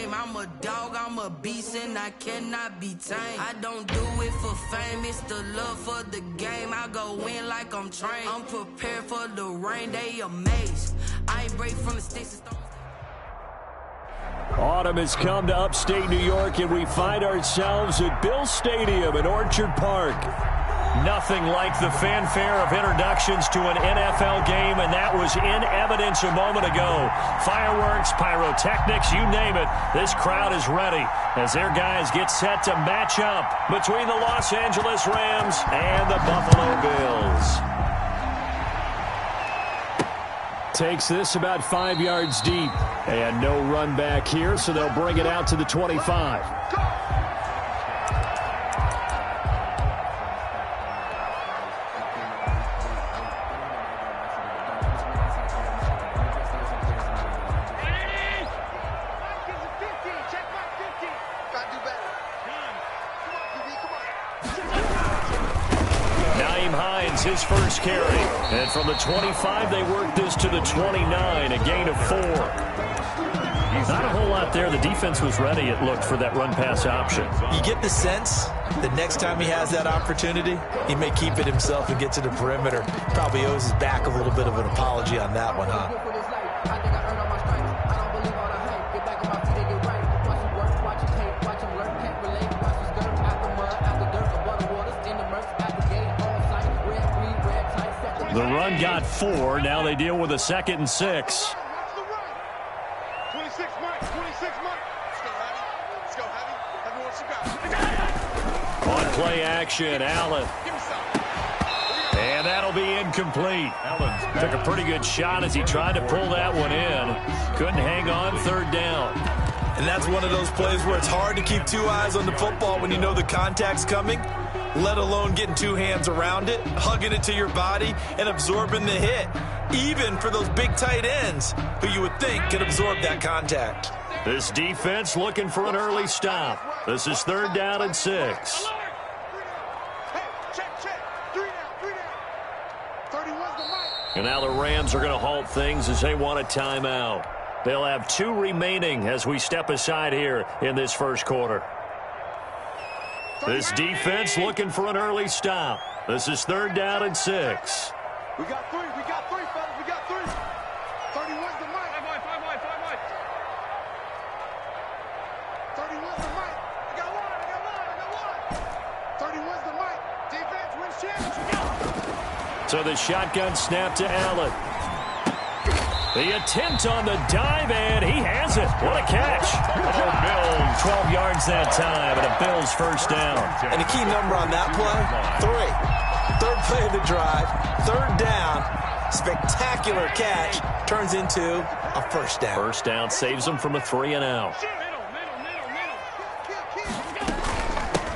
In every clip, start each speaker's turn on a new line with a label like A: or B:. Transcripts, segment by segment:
A: game. I'm a dog, I'm a beast, and I cannot be tamed. I don't do it for fame, it's the love for the game. I go in like I'm trained. I'm prepared for the rain, they amazed. I ain't break from the sticks and stones.
B: Autumn has come to upstate New York, and we find ourselves at Bill Stadium in Orchard Park. Nothing like the fanfare of introductions to an NFL game, and that was in evidence a moment ago. Fireworks, pyrotechnics, you name it. This crowd is ready as their guys get set to match up between the Los Angeles Rams and the Buffalo Bills. Takes this about 5 yards deep. And no run back here, so they'll bring it out to the 25. His first carry. And from the 25, they work this to the 29, a gain of 4. Not a whole lot there. The defense was ready, it looked, for that run-pass option.
C: You get the sense that next time he has that opportunity, he may keep it himself and get to the perimeter. Probably owes his back a little bit of an apology on that one, huh?
B: The run got 4. Now they deal with a 2nd and 6.
D: 26 Mike. Let's go heavy. Everyone should go.
B: On play action, Allen. And that'll be incomplete. Allen took a pretty good shot as he tried to pull that one in. Couldn't hang on, 3rd down.
C: And that's one of those plays where it's hard to keep 2 eyes on the football when you know the contact's coming, let alone getting 2 hands around it, hugging it to your body, and absorbing the hit, even for those big tight ends who you would think could absorb that contact.
B: This defense looking for an early stop. This is 3rd down and 6. And now the Rams are going to halt things as they want a timeout. They'll have 2 remaining as we step aside here in this first quarter. This defense looking for an early stop. This is 3rd down and 6.
D: We got 3, fellas, we got 3. 31's the mic. 31's the mic. I got 31's the mic. Defense wins championship.
B: So the shotgun snap to Allen. The attempt on the dive, and he has it. What a catch. Oh, Bills. 12 yards that time, and a Bills first down.
C: And the key number on that play, 3. 3rd play of the drive, 3rd down, spectacular catch, turns into a first down.
B: First down saves them from a 3 and out.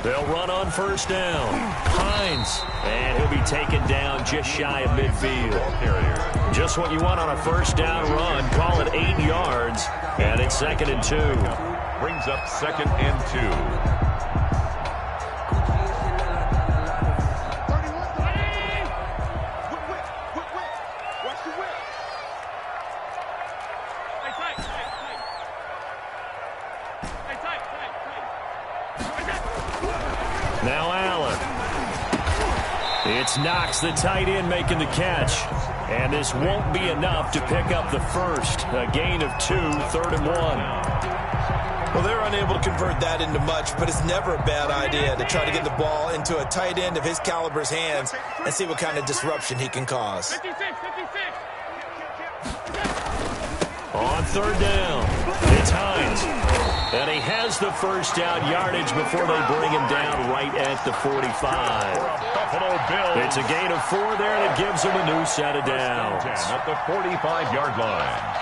B: They'll run on first down. Hines, and he'll be taken down just shy of midfield. Just what you want on a first down run. Call it 8 yards, and it's 2nd and 2.
E: Brings up 2nd and 2.
B: Now Allen. It's Knox, the tight end, making the catch. And this won't be enough to pick up the first. A gain of 2, 3rd and 1.
C: Well, they're unable to convert that into much, but it's never a bad idea to try to get the ball into a tight end of his caliber's hands and see what kind of disruption he can cause.
D: 56.
B: On 3rd down, it's Hines. And he has the first down yardage before they bring him down right at the 45.
E: Buffalo Bills.
B: It's a gain of 4 there that gives him a new set of downs.
E: At the 45-yard line.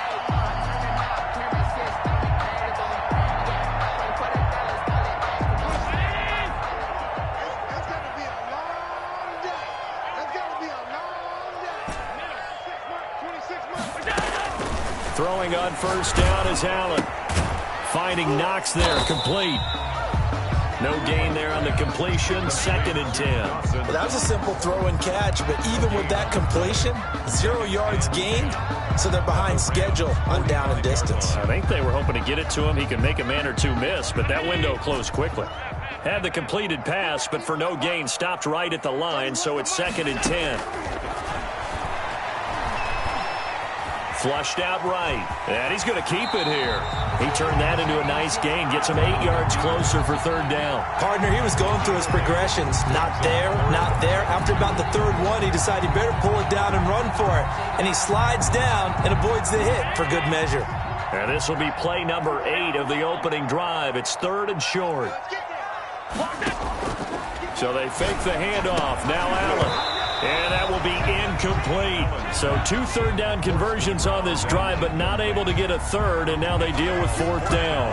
B: Throwing on first down is Allen. Finding Knox there, complete. No gain there on the completion, 2nd and 10.
C: Well, that was a simple throw and catch, but even with that completion, 0 yards gained, so they're behind schedule on down and distance.
B: I think they were hoping to get it to him. He could make a man or two miss, but that window closed quickly. Had the completed pass, but for no gain, stopped right at the line, so it's 2nd and 10. Flushed out right, and he's going to keep it here. He turned that into a nice gain, gets him 8 yards closer for 3rd down.
C: Partner, he was going through his progressions. Not there, not there. After about the 3rd one, he decided he better pull it down and run for it. And he slides down and avoids the hit for good measure.
B: And this will be play number 8 of the opening drive. It's 3rd and short. So they fake the handoff. Now Allen. And that will be incomplete. So 2 third-down conversions on this drive, but not able to get a 3rd, and now they deal with 4th down.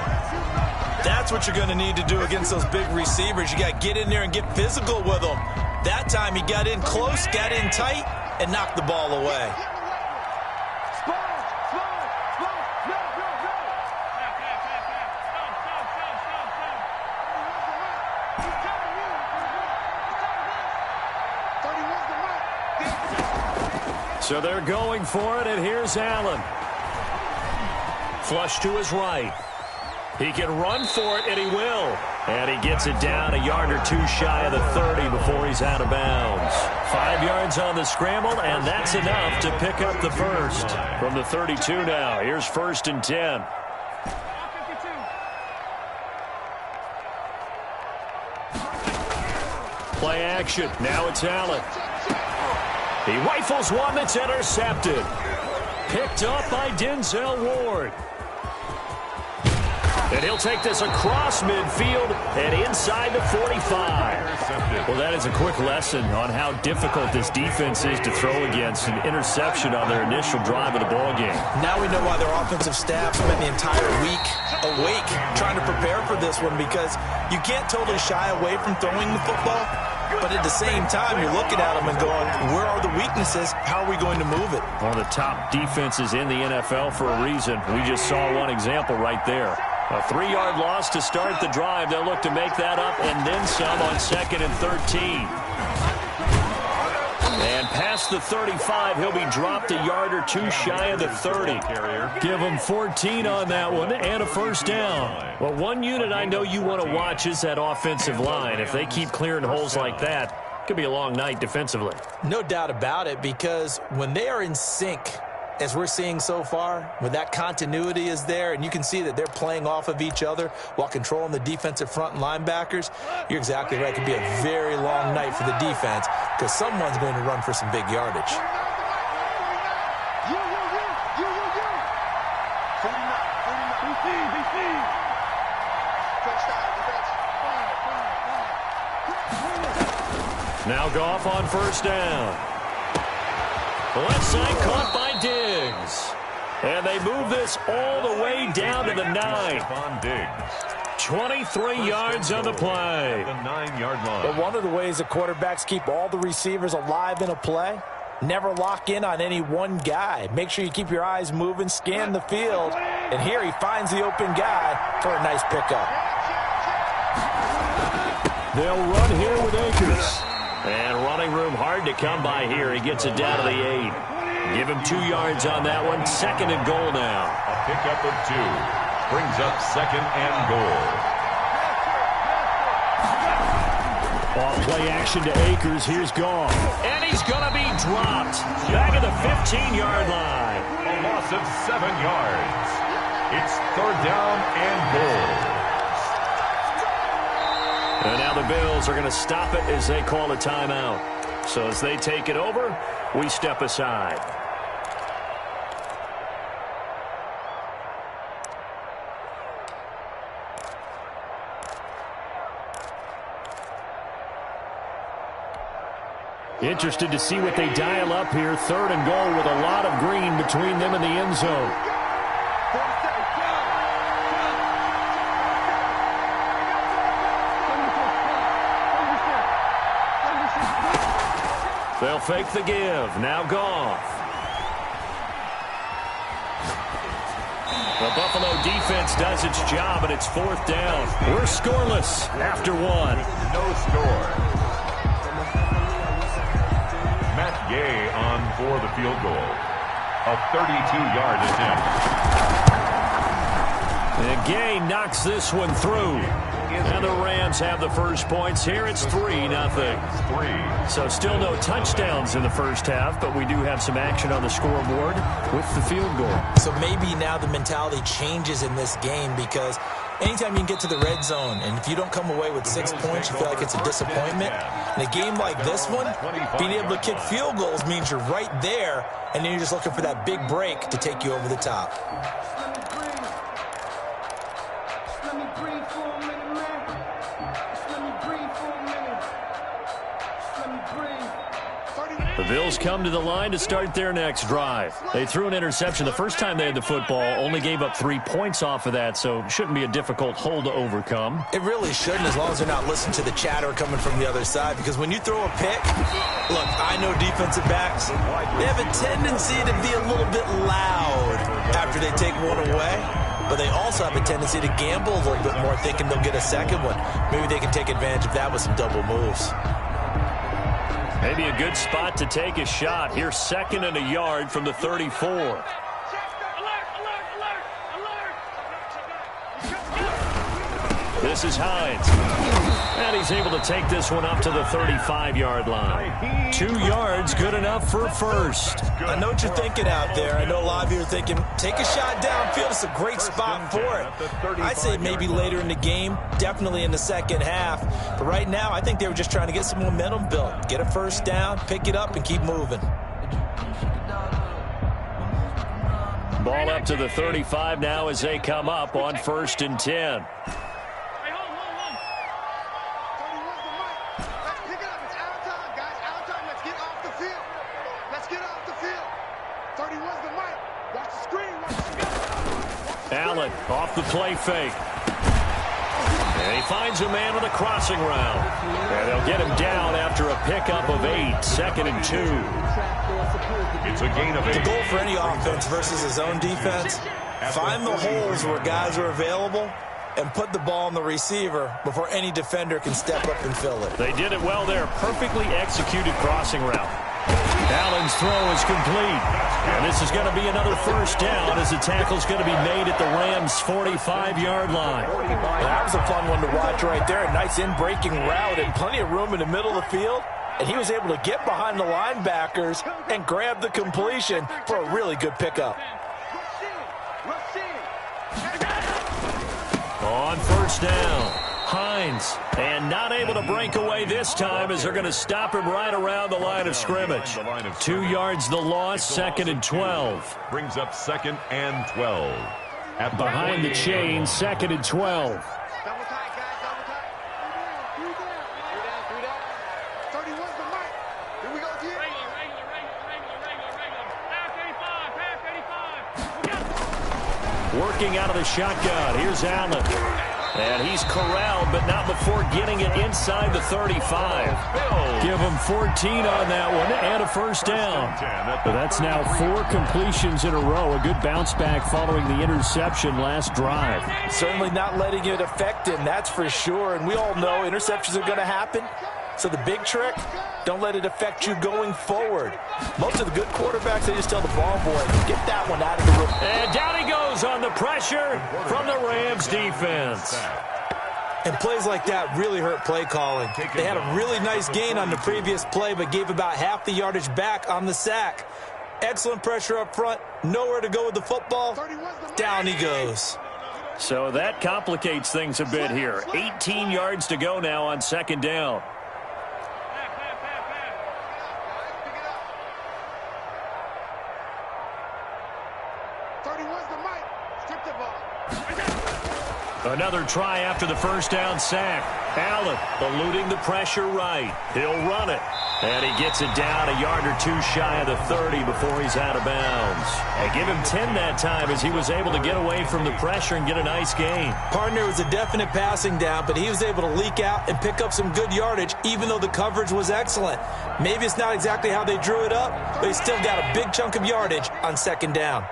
C: That's what you're going to need to do against those big receivers. You got to get in there and get physical with them. That time he got in close, got in tight, and knocked the ball away.
B: So they're going for it, and here's Allen. Flush to his right. He can run for it, and he will. And he gets it down a yard or 2 shy of the 30 before he's out of bounds. 5 yards on the scramble, and that's enough to pick up the first. From the 32 now, here's 1st and 10. Play action. Now it's Allen. He rifles one that's intercepted. Picked up by Denzel Ward. And he'll take this across midfield and inside the 45. Well, that is a quick lesson on how difficult this defense is to throw against. An interception on their initial drive of the ballgame.
C: Now we know why their offensive staff spent the entire week awake trying to prepare for this one, because you can't totally shy away from throwing the football. But at the same time, you're looking at them and going, where are the weaknesses? How are we going to move it?
B: One of the top defenses in the NFL for a reason. We just saw one example right there. A 3-yard loss to start the drive. They'll look to make that up and then some on 2nd and 13. And past the 35, he'll be dropped a yard or 2 shy of the 30. Give him 14 on that one and a 1st down. Well, one unit I know you want to watch is that offensive line. If they keep clearing holes like that, it could be a long night defensively.
C: No doubt about it, because when they are in sync, as we're seeing so far, when that continuity is there and you can see that they're playing off of each other while controlling the defensive front and linebackers, you're exactly right. It could be a very long night for the defense because someone's going to run for some big yardage.
B: Now Goff on 1st down. Left side caught by Diggs. And they move this all the way down to the 9. 23 yards on the play.
E: The 9-yard line.
C: But one of the ways that quarterbacks keep all the receivers alive in a play, never lock in on any one guy. Make sure you keep your eyes moving, scan the field. And here he finds the open guy for a nice pickup.
B: They'll run here with Akers. And running room hard to come by here. He gets it down to the 8. Give him 2 yards on that one. 2nd and goal now.
E: A pickup of 2. Brings up 2nd and goal.
B: Off play action to Akers. Here's Goff. And he's going to be dropped. Back at the 15-yard line.
E: A loss of 7 yards. It's 3rd down and goal.
B: And now the Bills are going to stop it as they call a timeout. So as they take it over, we step aside. Interested to see what they dial up here. 3rd and goal with a lot of green between them and the end zone. They'll fake the give. Now Goff. The Buffalo defense does its job, and it's 4th down. We're scoreless after 1.
E: No score. Matt Gay on for the field goal. A 32-yard attempt.
B: And Gay knocks this one through. And the Rams have the first points here. It's 3-0. So still no touchdowns in the first half, but we do have some action on the scoreboard with the field goal. So maybe now the mentality changes in this game, because anytime you can get to the red zone, and if you don't come away with 6 points, you feel like it's a disappointment. In a game like this one, being able to kick field goals means you're right there, and then you're just looking for that big break to take you over the top. The Bills come to the line to start their next drive. They threw an interception the first time they had the football, only gave up 3 points off of that, so it shouldn't be a difficult hole to overcome. It really shouldn't, as long as they're not listening to the chatter coming from the other side, because when you throw a pick, look, I know defensive backs, they have a tendency to be a little bit loud after they take one away, but they also have a tendency to gamble a little bit more, thinking they'll get a second one. Maybe they can take advantage of that with some double moves. Maybe a good spot to take a shot. Here's 2nd and a yard from the 34. This is Hines. And he's able to take this one up to the 35-yard line. 2 yards, good enough for a first. I know what you're thinking out there. I know a lot of you are thinking, take a shot downfield. It's a great spot for it. I'd say maybe later in the game, definitely in the second half. But right now, I think they were just trying to get some momentum built. Get a first down, pick it up, and keep moving. Ball up to the 35 now as they come up on 1st and 10. Allen off the play fake. And he finds a man on a crossing route. And they'll get him down after a pickup of 8. 2nd and 2.
E: It's a gain of 8.
B: The goal for any offense versus his own defense, find the holes where guys are available and put the ball on the receiver before any defender can step up and fill it. They did it well there. Perfectly executed crossing route. Allen's throw is complete. And this is going to be another first down as the tackle's going to be made at the Rams' 45-yard line. That was a fun one to watch right there. A nice in-breaking route and plenty of room in the middle of the field. And he was able to get behind the linebackers and grab the completion for a really good pickup. On first down, Hines, and not able to break away this time as they're going to stop him right around the line of scrimmage. 2 yards the loss, 2nd and 12.
E: Brings up 2nd and 12.
B: Behind the chain, 2nd and 12. Working out of the shotgun. Here's Allen. And he's corralled, but not before getting it inside the 35. Give him 14 on that one and a first down. But that's now 4 completions in a row. A good bounce back following the interception last drive. Certainly not letting it affect him, that's for sure. And we all know interceptions are going to happen. So the big trick, don't let it affect you going forward. Most of the good quarterbacks, they just tell the ball boy, get that one out of the room. And down he goes on the pressure from the Rams defense. And plays like that really hurt play calling. They had a really nice gain on the previous play, but gave about half the yardage back on the sack. Excellent pressure up front, nowhere to go with the football. Down he goes. So that complicates things a bit here. 18 yards to go now on 2nd down. Another try after the first down sack. Allen eluding the pressure right. He'll run it. And he gets it down a yard or 2 shy of the 30 before he's out of bounds. And give him 10 that time as he was able to get away from the pressure and get a nice gain. Partner was a definite passing down, but he was able to leak out and pick up some good yardage even though the coverage was excellent. Maybe it's not exactly how they drew it up, but he still got a big chunk of yardage on 2nd down.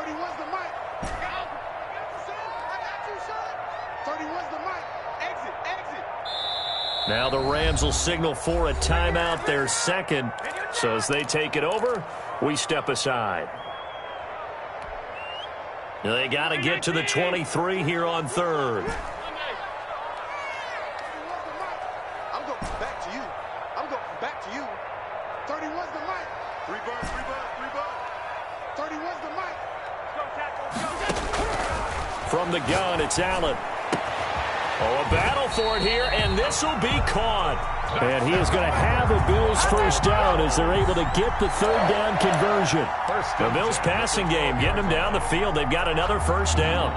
D: 31's the mic. I got you, son. 31's the mic. Exit.
B: Now the Rams will signal for a timeout, their second. So as they take it over, we step aside. They got to get to the 23 here on third.
D: I'm going back to you. 31's the mic. 31's the mic.
B: From the gun, it's Allen. Oh, a battle for it here, and this will be caught. And he is going to have a Bills first down as they're able to get the third down conversion. The Bills passing game, getting them down the field. They've got another first down.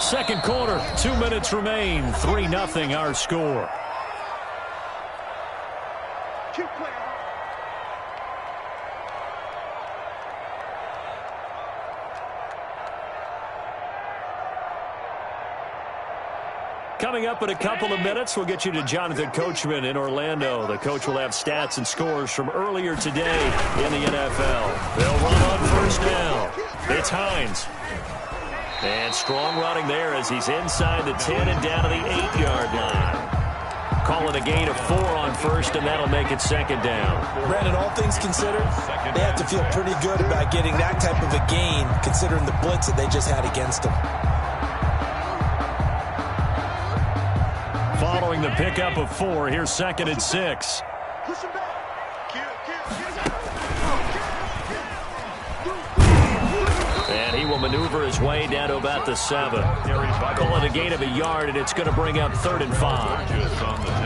B: Second quarter, 2 minutes remain. 3-0 our score.
D: Keep playing.
B: Coming up in a couple of minutes, we'll get you to Jonathan Coachman in Orlando. The coach will have stats and scores from earlier today in the NFL. They'll run on first down. It's Hines. And strong running there as he's inside the 10 and down to the 8-yard line. Call it a gain of 4 on first, and that'll make it second down.
C: Brandon, all things considered, they have to feel pretty good about getting that type of a gain, considering the blitz that they just had against them.
B: Following the pickup of 4, here's second and 6.
D: Push him back.
B: And he will maneuver his way down to about the 7. Call it a gain of a yard, and it's going to bring up 3rd and 5.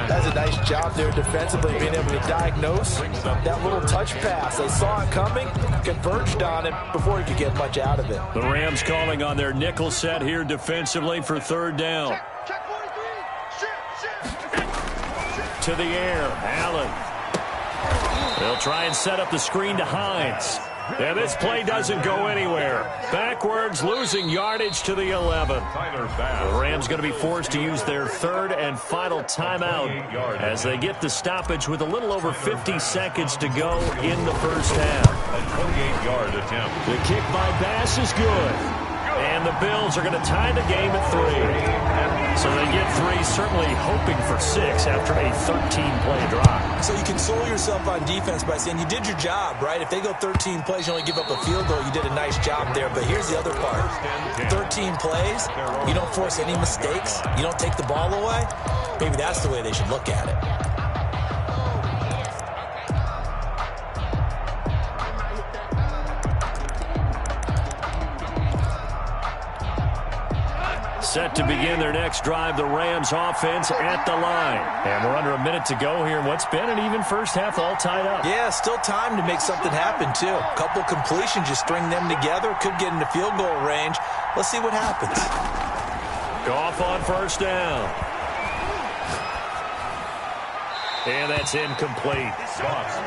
C: That's a nice job there defensively, being able to diagnose that little touch pass. They saw it coming, converged on it before he could get much out of it.
B: The Rams calling on their nickel set here defensively for 3rd down.
D: Check 43. Shit.
B: To the air, Allen. They'll try and set up the screen to Hines. And this play doesn't go anywhere. Backwards, losing yardage to the 11. The Rams going to be forced to use their 3rd and final timeout as they get the stoppage with a little over 50 seconds to go in the first half.
E: A 28-yard attempt.
B: The kick by Bass is good. And the Bills are going to tie the game at 3. So they get 3, certainly hoping for 6 after a 13-play drive.
C: So you console yourself on defense by saying you did your job, right? If they go 13 plays, you only give up a field goal, you did a nice job there. But here's the other part. 13 plays, you don't force any mistakes, you don't take the ball away. Maybe that's the way they should look at it.
B: Set to begin their next drive, the Rams offense at the line. And we're under a minute to go here in what's been an even first half, all tied up.
C: Yeah, still time to make something happen, too. A couple completions, just string them together. Could get into field goal range. Let's see what happens.
B: Goff on first down. And that's incomplete.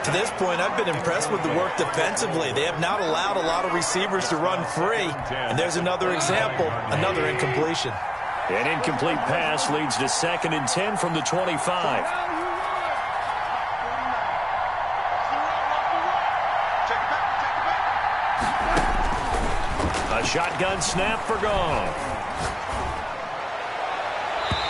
C: To this point, I've been impressed with the work defensively. They have not allowed a lot of receivers to run free. And there's another example, another incompletion.
B: An incomplete pass leads to 2nd and 10 from the 25. A shotgun snap for Goff.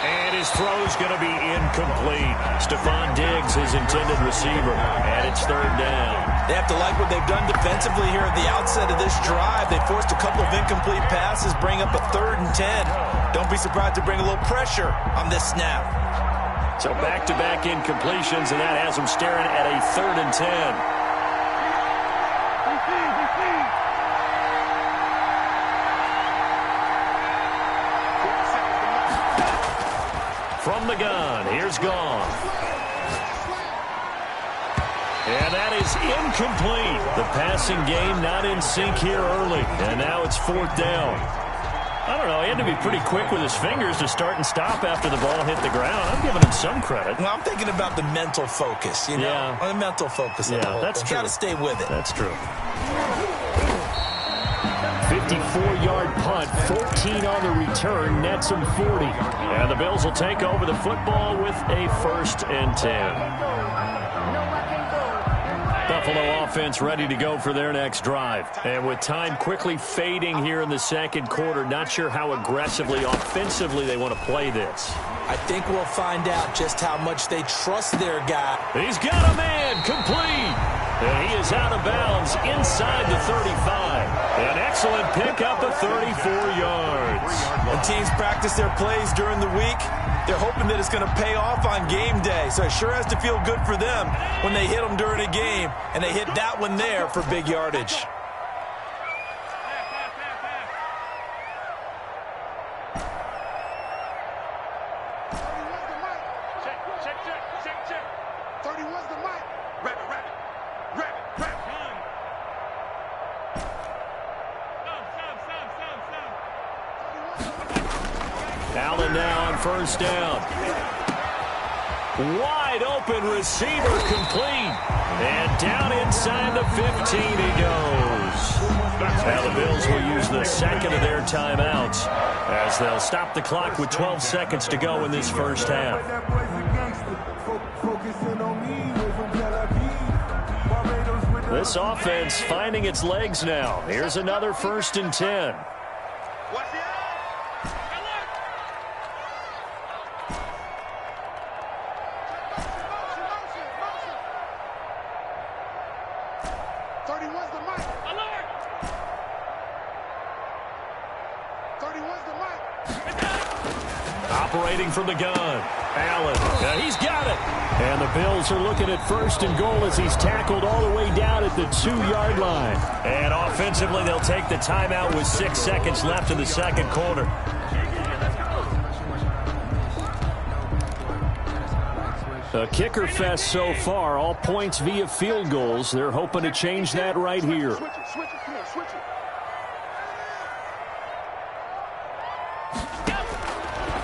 B: And his throw's going to be incomplete. Stephon Diggs, his intended receiver. And it's 3rd down.
C: They have to like what they've done defensively here at the outset of this drive. They forced a couple of incomplete passes, bring up a 3rd and 10. Don't be surprised to bring a little pressure on this snap.
B: So back-to-back incompletions, and that has them staring at a 3rd and 10. From the gun, here's Goff. And that is incomplete. The passing game not in sync here early. And now it's 4th down. I don't know, he had to be pretty quick with his fingers to start and stop after the ball hit the ground. I'm giving him some credit.
C: Well, I'm thinking about the mental focus, you know?
B: Yeah.
C: The mental focus of the whole
B: that's
C: thing.
B: true.
C: Got to stay with it.
B: That's true. 54-yard punt, 14 on the return, nets him 40. And the Bills will take over the football with a 1st and 10. The Buffalo offense ready to go for their next drive. And with time quickly fading here in the second quarter, not sure how aggressively, offensively they want to play this.
C: I think we'll find out just how much they trust their guy.
B: He's got a man complete. And he is out of bounds inside the 35. An excellent pickup of 34 yards.
C: When teams practice their plays during the week, they're hoping that it's going to pay off on game day. So it sure has to feel good for them when they hit them during a game, and they hit that one there for big yardage.
B: Allen now on first down. Wide open receiver complete. And down inside the 15 he goes. Now the Bills will use the second of their timeouts as they'll stop the clock with 12 seconds to go in this first half. This offense finding its legs now. Here's another 1st and 10. Operating from the gun. Allen. He's got it. And the Bills are looking at 1st and goal as he's tackled all the way down at the 2-yard line. And offensively, they'll take the timeout with 6 seconds left in the second quarter. A kicker fest so far, all points via field goals. They're hoping to change that right here.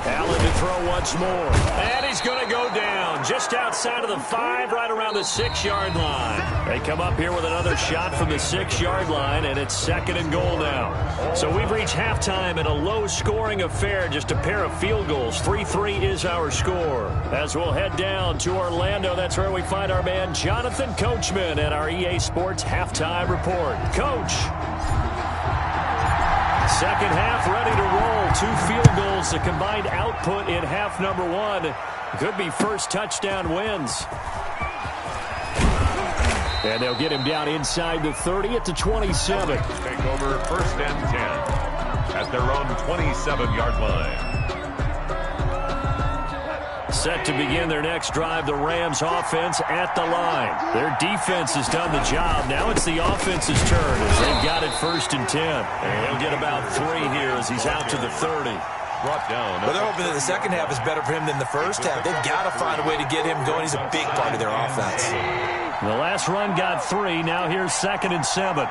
B: Allen to throw once more. And he's going to go down just outside of the 5, right around the 6-yard line. They come up here with another shot from the 6-yard line, and it's 2nd and goal now. So we've reached halftime in a low-scoring affair, just a pair of field goals. 3-3 is our score. As we'll head down to Orlando, that's where we find our man Jonathan Coachman at our EA Sports Halftime Report. Coach. Second half ready to roll. 2 field goals, the combined output in half number 1. Could be first touchdown wins. And they'll get him down inside the 30 at the 27.
E: Take over 1st and 10 at their own 27-yard line.
B: Set to begin their next drive, the Rams offense at the line. Their defense has done the job. Now it's the offense's turn as they've got it 1st and 10. And he'll get about 3 here as he's out to the 30.
E: Brought down.
C: But they're hoping that the second half is better for him than the first half. They've got to find a way to get him going. He's a big part of their offense.
B: The last run got 3. Now here's 2nd and 7.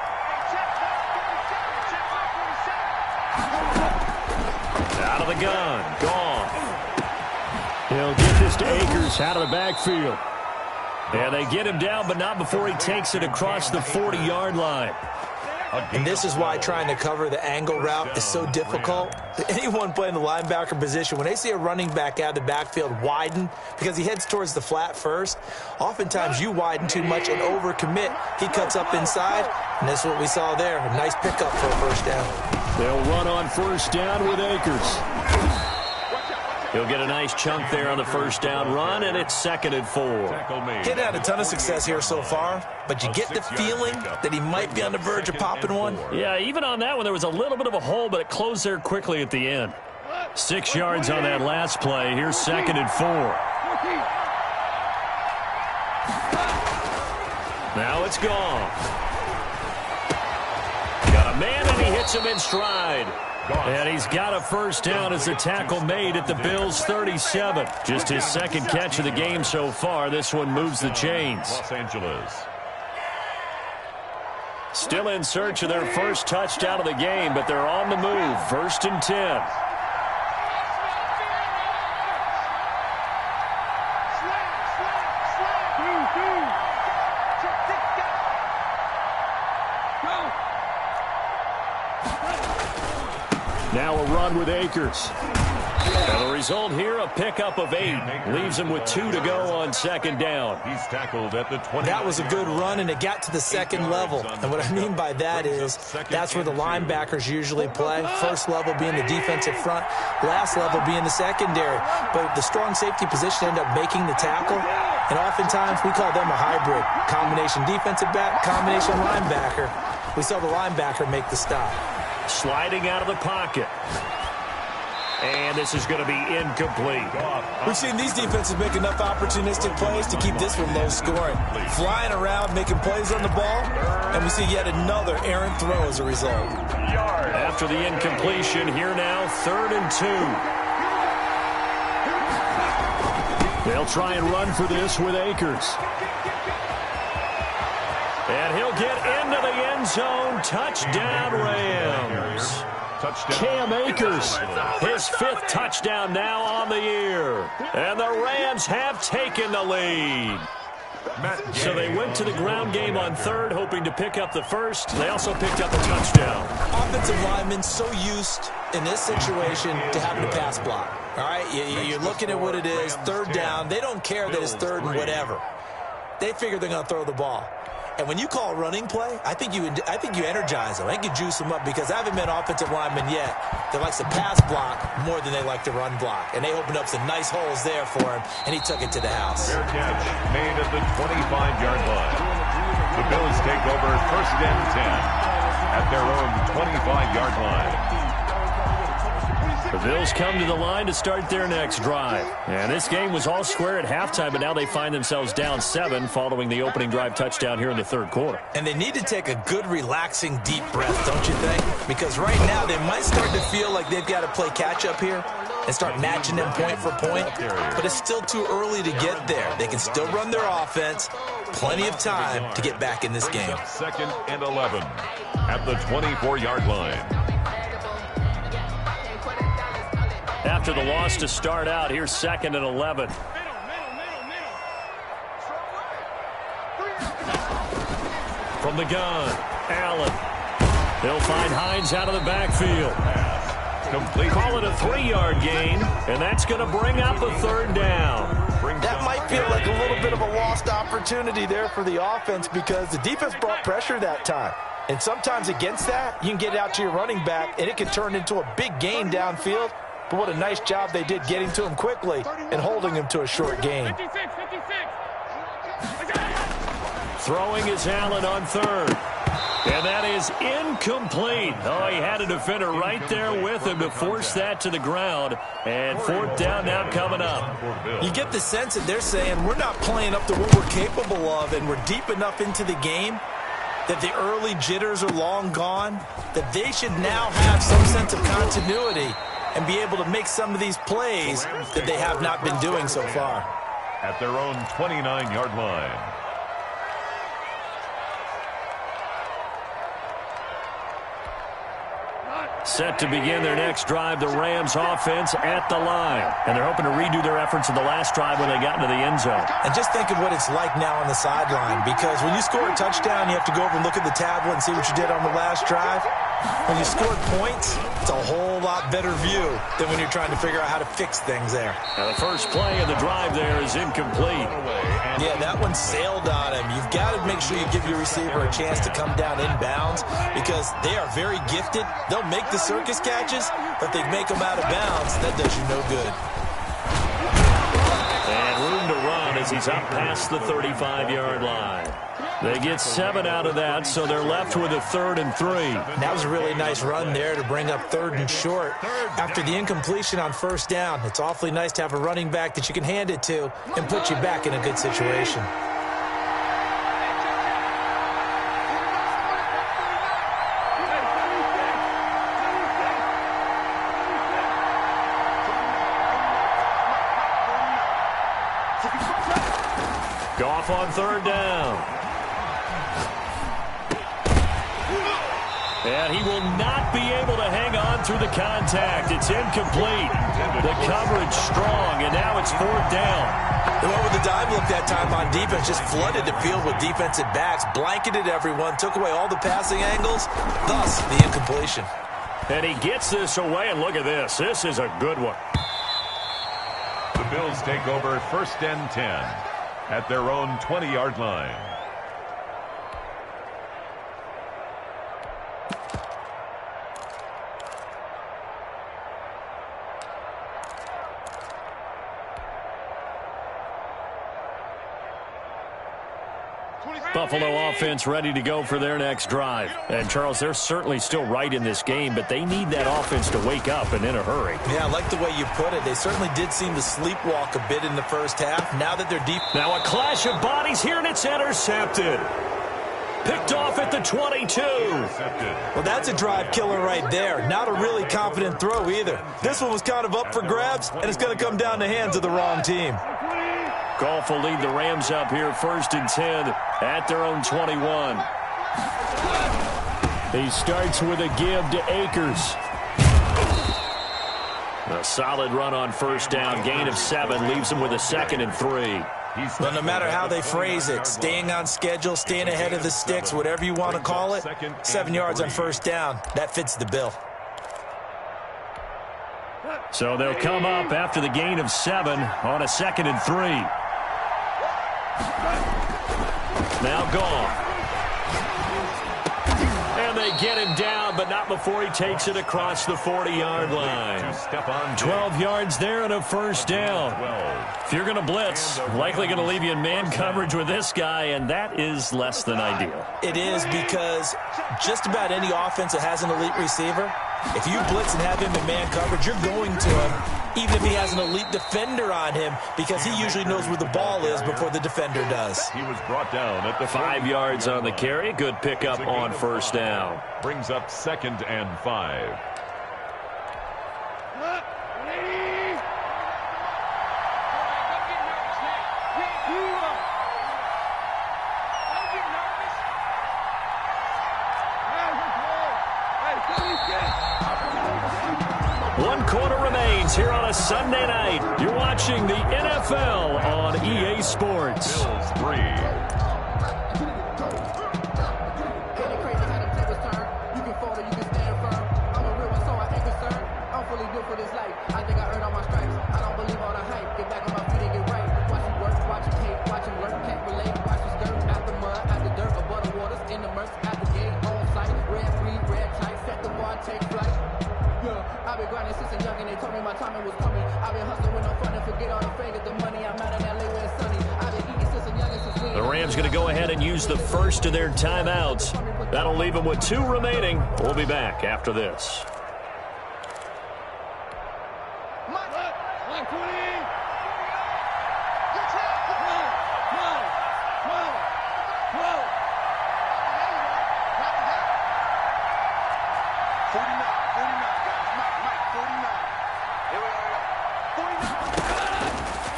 B: Out of the gun. Gone. He'll get this to Akers out of the backfield. And they get him down, but not before he takes it across the 40-yard line.
C: And this is why trying to cover the angle route is so difficult. Anyone playing the linebacker position, when they see a running back out of the backfield widen because he heads towards the flat first, oftentimes you widen too much and overcommit. He cuts up inside, and that's what we saw there. A nice pickup for a 1st down.
B: They'll run on 1st down with Akers. He'll get a nice chunk there on the 1st down run, and it's 2nd and 4.
C: He's had a ton of success here so far, but you get the feeling that he might be on the verge of popping one.
B: Yeah, even on that one, there was a little bit of a hole, but it closed there quickly at the end. 6 yards on that last play. Here's 2nd and 4. Now it's gone. Got a man, and he hits him in stride. And he's got a 1st down as the tackle made at the Bills' 37. Just his 2nd catch of the game so far. This one moves the chains.
E: Los Angeles.
B: Still in search of their first touchdown of the game, but they're on the move. 1st and 10. Now a run with Akers. And the result here, a pickup of 8. Leaves him with 2 to go on second down.
E: He's tackled at the 20.
F: That was a good run, and it got to the second level. And what I mean by that is that's where the linebackers usually play. First level being the defensive front, last level being the secondary. But the strong safety position ended up making the tackle. And oftentimes we call them a hybrid. Combination defensive back, combination linebacker. We saw the linebacker make the stop.
B: Sliding out of the pocket. And this is going to be incomplete.
C: We've seen these defenses make enough opportunistic plays to keep this one low scoring. Flying around, making plays on the ball, and we see yet another errant throw as a result.
B: After the incompletion, here now, 3rd and 2. They'll try and run for this with Akers. And he'll get into the end zone. Touchdown, Rams. Cam Akers, his 5th touchdown now on the year. And the Rams have taken the lead. So they went to the ground game on 3rd, hoping to pick up the 1st. They also picked up a touchdown.
F: Offensive linemen so used in this situation to having to pass block. All right, you're looking at what it is, 3rd down. They don't care that it's 3rd and whatever. They figure they're going to throw the ball. And when you call a running play, I think you energize them. I think you juice them up because I haven't met offensive linemen yet that likes to pass block more than they like to run block. And they opened up some nice holes there for him, and he took it to the house.
E: Fair catch made at the 25-yard line. The Bills take over 1st and 10 at their own 25-yard line.
B: The Bills come to the line to start their next drive. And this game was all square at halftime, but now they find themselves down 7 following the opening drive touchdown here in the 3rd quarter.
F: And they need to take a good, relaxing, deep breath, don't you think? Because right now they might start to feel like they've got to play catch-up here and start matching them point for point. But it's still too early to get there. They can still run their offense. Plenty of time to get back in this game.
E: 2nd and 11 at the 24-yard line.
B: After the loss to start out, here's 2nd and 11. From the gun, Allen. They'll find Hines out of the backfield. Call it a 3-yard gain, and that's going to bring up a 3rd down.
C: That might feel like a little bit of a lost opportunity there for the offense because the defense brought pressure that time. And sometimes against that, you can get out to your running back, and it can turn into a big gain downfield. But what a nice job they did getting to him quickly and holding him to a short gain.
B: Throwing is Allen on 3rd. And that is incomplete. Oh, he had a defender right there with him to force that to the ground. And 4th down now coming up.
F: You get the sense that they're saying we're not playing up to what we're capable of, and we're deep enough into the game that the early jitters are long gone, that they should now have some sense of continuity and be able to make some of these plays that they have not been doing so far.
E: At their own 29-yard line.
B: Set to begin their next drive, the Rams offense at the line. And they're hoping to redo their efforts in the last drive when they got into the end zone.
F: And just think of what it's like now on the sideline, because when you score a touchdown, you have to go over and look at the tablet and see what you did on the last drive. When you scored points, it's a whole lot better view than when you're trying to figure out how to fix things there.
B: Now the first play of the drive there is incomplete.
F: Yeah, that one sailed on him. You've got to make sure you give your receiver a chance to come down inbounds because they are very gifted. They'll make the circus catches, but they make them out of bounds. That does you no good.
B: And room to run as he's up past the 35-yard line. They get 7 out of that, so they're left with a 3rd and 3.
F: That was a really nice run there to bring up 3rd and short. After the incompletion on 1st down, it's awfully nice to have a running back that you can hand it to and put you back in a good situation.
B: Goff on 3rd down. And he will not be able to hang on through the contact. It's incomplete. The coverage strong, and now it's 4th down.
F: They went with the dive look that time on defense, just flooded the field with defensive backs, blanketed everyone, took away all the passing angles, thus the incompletion.
B: And he gets this away, and look at this. This is a good one.
E: The Bills take over 1st and 10 at their own 20-yard line.
B: Buffalo offense ready to go for their next drive. And, Charles, they're certainly still right in this game, but they need that offense to wake up and in a hurry.
F: Yeah, I like the way you put it. They certainly did seem to sleepwalk a bit in the first half. Now that they're deep.
B: Now a clash of bodies here, and it's intercepted. Picked off at the 22.
F: Well, that's a drive killer right there. Not a really confident throw either. This one was kind of up for grabs, and it's going to come down the hands of the wrong team.
B: Goff will lead the Rams up here 1st and 10 at their own 21. He starts with a give to Akers. A solid run on 1st down. Gain of 7 leaves him with a 2nd and 3.
F: Well, no matter how they phrase it, staying on schedule, staying ahead of the sticks, whatever you want to call it, 7 yards on 1st down, that fits the bill.
B: So they'll come up after the gain of 7 on a 2nd and 3. Now Goff. And they get him down, but not before he takes it across the 40-yard line. 12 yards there and a 1st down. If you're going to blitz, likely going to leave you in man coverage with this guy, and that is less than ideal.
F: It is, because just about any offense that has an elite receiver, if you blitz and have him in man coverage, you're going to him, even if he has an elite defender on him, because he usually knows where the ball is before the defender does.
E: He was brought down at the
B: 5 yards on the carry. Good pickup on 1st down.
E: Brings up 2nd and 5.
B: One quarter remains here on a Sunday night. You're watching the NFL on EA Sports.
E: Bills 3.
B: The Rams going to go ahead and use the first of their timeouts. That'll leave them with 2 remaining. We'll be back after this.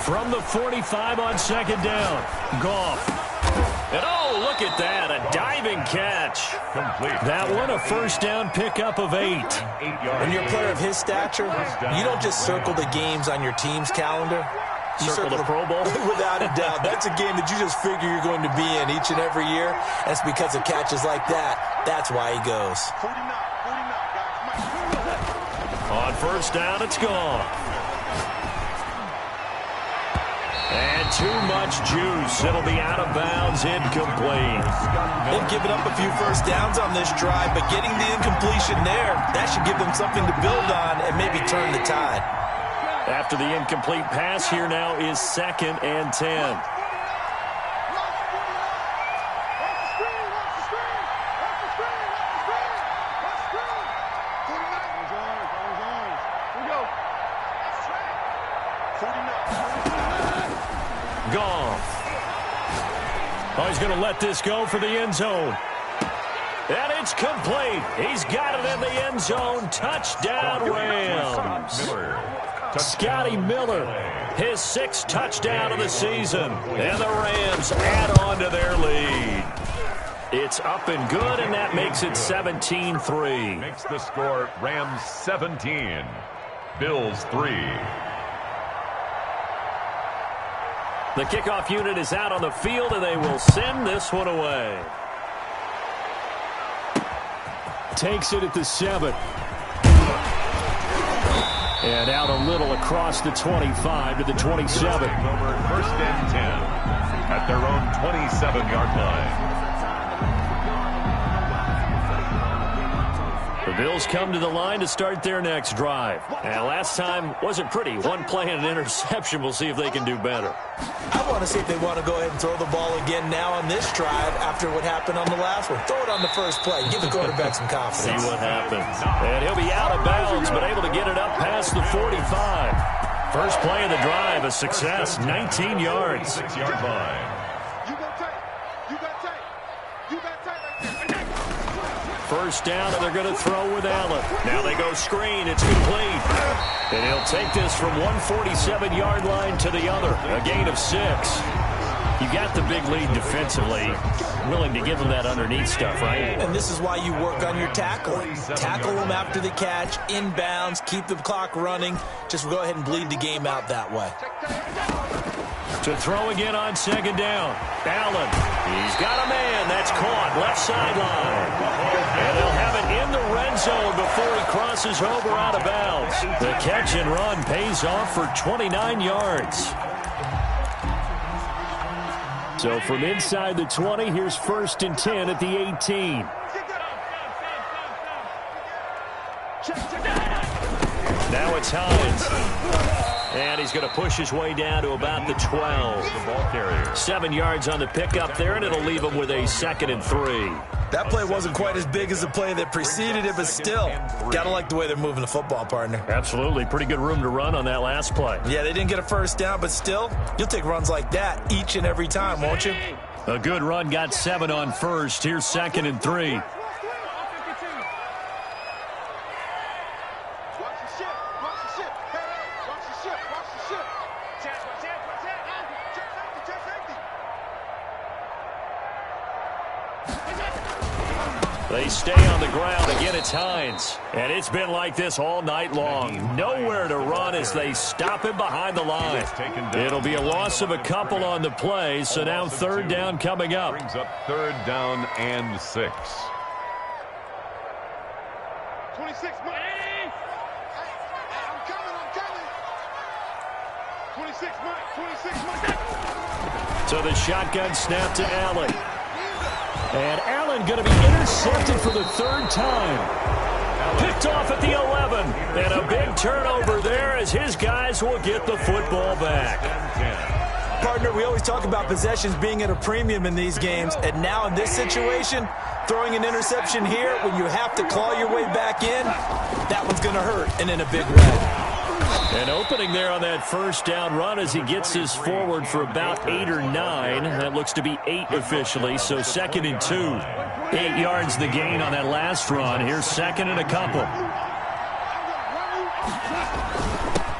B: From the 45 on 2nd down, Goff. And oh, look at that, a diving catch.
E: Complete.
B: That one a 1st down pickup of 8.
F: When you're a player of his stature, you don't just circle the games on your team's calendar. You
B: circle the Pro Bowl?
F: Without a doubt. That's a game that you just figure you're going to be in each and every year. That's because of catches like that. That's why he goes.
D: 49, guys.
B: On 1st down, it's gone. And too much juice. It'll be out of bounds, incomplete.
F: They've given up a few 1st downs on this drive, but getting the incompletion there, that should give them something to build on and maybe turn the tide.
B: After the incomplete pass, here now is 2nd and 10. Goff. Oh, he's going to let this go for the end zone. And it's complete. He's got it in the end zone. Touchdown, Rams. Scotty Miller, his 6th touchdown of the season. And the Rams add on to their lead. It's up and good, and that makes it 17-3.
E: Makes the score Rams 17, Bills 3.
B: The kickoff unit is out on the field, and they will send this one away. Takes it at the 7. And out a little across the 25 to the 27.
E: Over first and 10 at their own 27-yard line.
B: The Bills come to the line to start their next drive. And last time wasn't pretty. One play and an interception. We'll see if they can do better.
F: I want to see if they want to go ahead and throw the ball again now on this drive after what happened on the last one. Throw it on the first play. Give the quarterback some confidence.
B: See what happens. And he'll be out of bounds, but able to get it up past the 45. First play of the drive, a success, 19 yards.
E: 6-yard line.
D: You got tight. You got tight. You got tight right there.
B: First down, and they're going to throw with Allen. Now they go screen. It's complete. And he'll take this from 147-yard line to the other. A gain of 6. You got the big lead defensively. Willing to give them that underneath stuff, right?
F: And this is why you work on your tackling. Tackle them after the catch, inbounds, keep the clock running. Just go ahead and bleed the game out that way.
B: To throw again on second down. Allen, he's got a man. That's caught left sideline. And they'll have it in the red zone before he crosses over out of bounds. The catch and run pays off for 29 yards. So from inside the 20, here's first and 10 at the 18. Now it's Hines. And he's going to push his way down to about the 12.
E: The ball carrier.
B: 7 yards on the pickup there, and it'll leave him with a 2nd and 3.
F: That play wasn't quite as big as the play that preceded it, but still, got to like the way they're moving the football, partner.
B: Absolutely. Pretty good room to run on that last play.
F: Yeah, they didn't get a first down, but still, you'll take runs like that each and every time, won't you?
B: A good run, got 7 on first. Here's 2nd and 3. They stay on the ground. Again, it's Hines. And it's been like this all night long. Nowhere to run as they stop him behind the line. It'll be a loss of a couple on the play, so now third down coming up.
E: Brings up third down and 6.
D: 26, Mike. Hey, I'm coming. 26, Mike. 26, Mike.
B: So the shotgun snap to Allen. And Allen going to be intercepted for the 3rd time. Picked off at the 11. And a big turnover there as his guys will get the football back.
F: Partner, we always talk about possessions being at a premium in these games. And now in this situation, throwing an interception here when you have to claw your way back in, that one's going to hurt and in a big way.
B: An opening there on that first down run as he gets this forward for about 8 or 9. That looks to be 8 officially, so 2nd and 2. 8 yards the gain on that last run. Here's 2nd and a couple.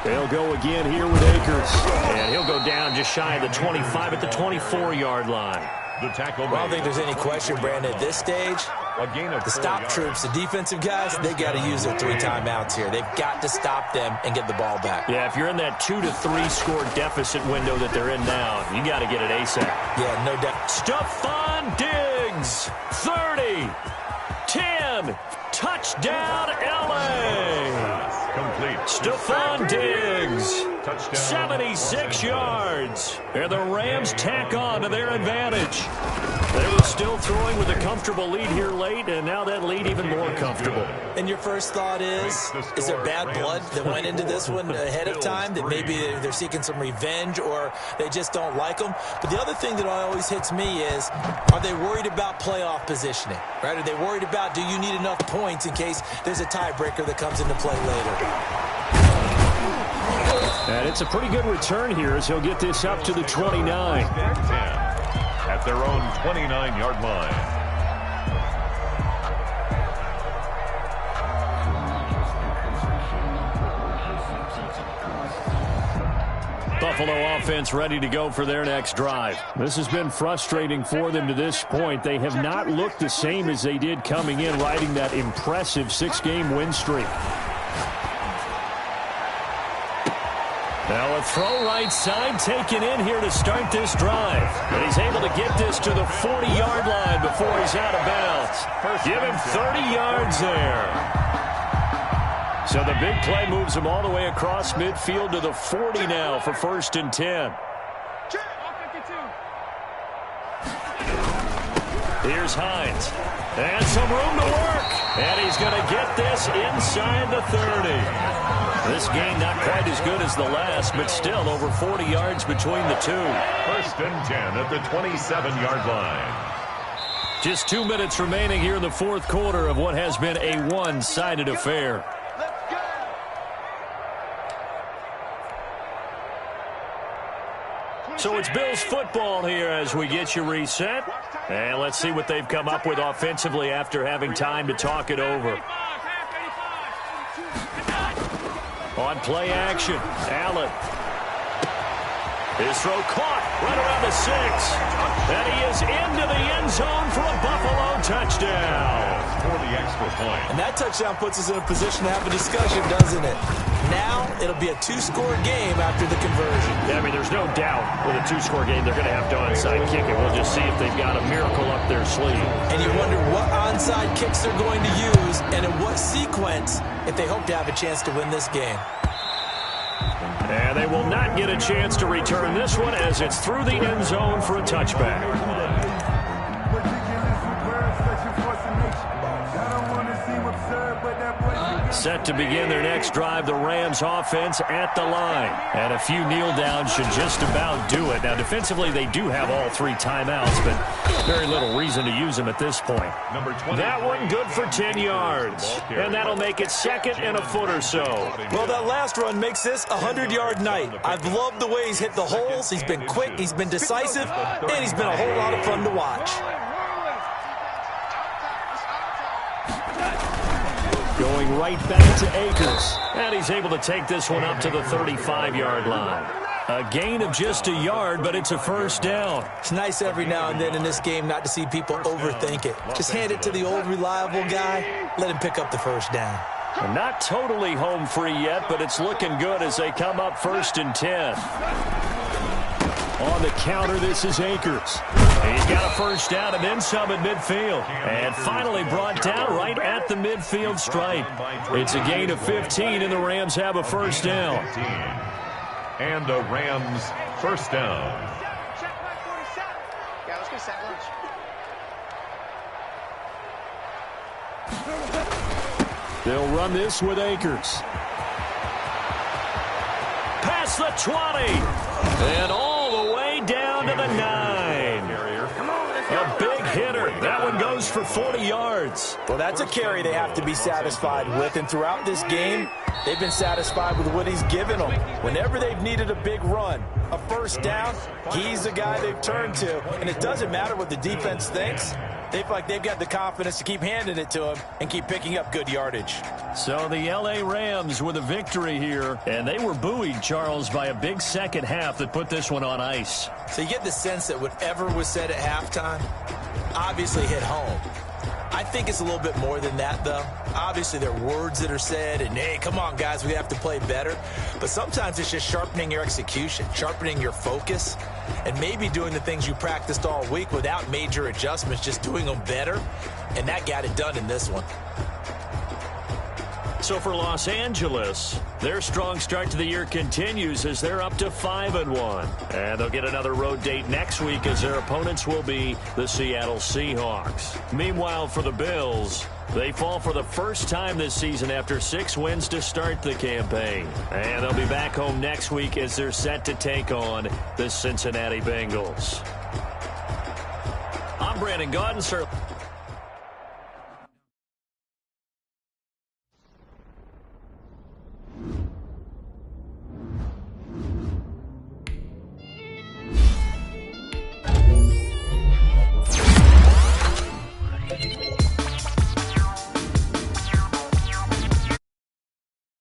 B: They'll go again here with Akers. And he'll go down just shy of the 25 at the 24-yard line.
E: The tackle.
F: Well, I don't think there's any question, Brandon, at this stage. The stop troops, the defensive guys, they got to use their 3 timeouts here. They've got to stop them and get the ball back.
B: Yeah, if you're in that 2 to 3 score deficit window that they're in now, you got to get it ASAP.
F: Yeah, no doubt.
B: Stephon Diggs, 30, 10, touchdown LA.
E: Complete.
B: Stephon Diggs,
E: Touchdown.
B: 76 yards. And the Rams tack on to their advantage. They were still throwing with a comfortable lead here late, and now that lead even more comfortable.
F: And your first thought is there bad blood that went into this one ahead of time, that maybe they're seeking some revenge or they just don't like them? But the other thing that always hits me is, are they worried about playoff positioning? Right? Are they worried about, do you need enough points in case there's a tiebreaker that comes into play later?
B: And it's a pretty good return here as he'll get this up to the 29.
E: At their own 29-yard line.
B: Buffalo offense ready to go for their next drive. This has been frustrating for them to this point. They have not looked the same as they did coming in, riding that impressive 6-game win streak. Now a throw right side taken in here to start this drive. But he's able to get this to the 40-yard line before he's out of bounds. Give him 30 yards there. So the big play moves them all the way across midfield to the 40 now for 1st and 10. Here's Hines. And some room to work. And he's going to get this inside the 30. This game not quite as good as the last, but still over 40 yards between the two.
E: 1st and 10 at the 27-yard line.
B: Just 2 minutes remaining here in the 4th quarter of what has been a one-sided affair. So it's Bills football here as we get you reset. And let's see what they've come up with offensively after having time to talk it over. On play action, Allen. His throw caught right around the 6. And he is into the end zone for a Buffalo touchdown.
E: For the extra point.
F: And that touchdown puts us in a position to have a discussion, doesn't it? Now it'll be a 2-score game after the conversion.
B: Yeah, I mean, there's no doubt with a 2-score game they're going to have to onside kick it. We'll just see if they've got a miracle up their sleeve.
F: And you wonder what onside kicks they're going to use and in what sequence if they hope to have a chance to win this game.
B: And they will not get a chance to return this one as it's through the end zone for a touchback. Set to begin their next drive, the Rams offense at the line. And a few kneel downs should just about do it. Now, defensively, they do have all 3 timeouts, but very little reason to use them at this point. That one good for 10 yards. And that'll make it 2nd and a foot or so.
F: Well, that last run makes this a 100-yard night. I've loved the way he's hit the holes. He's been quick, he's been decisive, and he's been a whole lot of fun to watch.
B: Going right back to Akers. And he's able to take this one up to the 35-yard line. A gain of just a yard, but it's a 1st down.
F: It's nice every now and then in this game not to see people overthink it. Just hand it to the old reliable guy. Let him pick up the 1st down.
B: Well, not totally home free yet, but it's looking good as they come up 1st and 10. On the counter, this is Akers. He's got a 1st down and then some at midfield. And finally brought down right at the midfield stripe. It's a gain of 15, and the Rams have a 1st down.
E: And the Rams 1st down.
D: Yeah, let's get sack lunch.
B: They'll run this with Akers. Past the 20. And all the way down to the 9. A big hitter. That one goes for 40 yards.
F: Well, that's a carry they have to be satisfied with. And throughout this game, they've been satisfied with what he's given them. Whenever they've needed a big run, a 1st down, he's the guy they've turned to. And it doesn't matter what the defense thinks. They feel like they've got the confidence to keep handing it to him and keep picking up good yardage.
B: So the L.A. Rams with a victory here. And they were buoyed, Charles, by a big second half that put this one on ice.
F: So you get the sense that whatever was said at halftime obviously hit home. I think it's a little bit more than that, though. Obviously, there are words that are said, and, hey, come on, guys, we have to play better. But sometimes it's just sharpening your execution, sharpening your focus, and maybe doing the things you practiced all week without major adjustments, just doing them better. And that got it done in this one.
B: So for Los Angeles, their strong start to the year continues as they're up to 5-1. And they'll get another road date next week as their opponents will be the Seattle Seahawks. Meanwhile, for the Bills, they fall for the first time this season after 6 wins to start the campaign. And they'll be back home next week as they're set to take on the Cincinnati Bengals. I'm Brandon Gaudin, sir.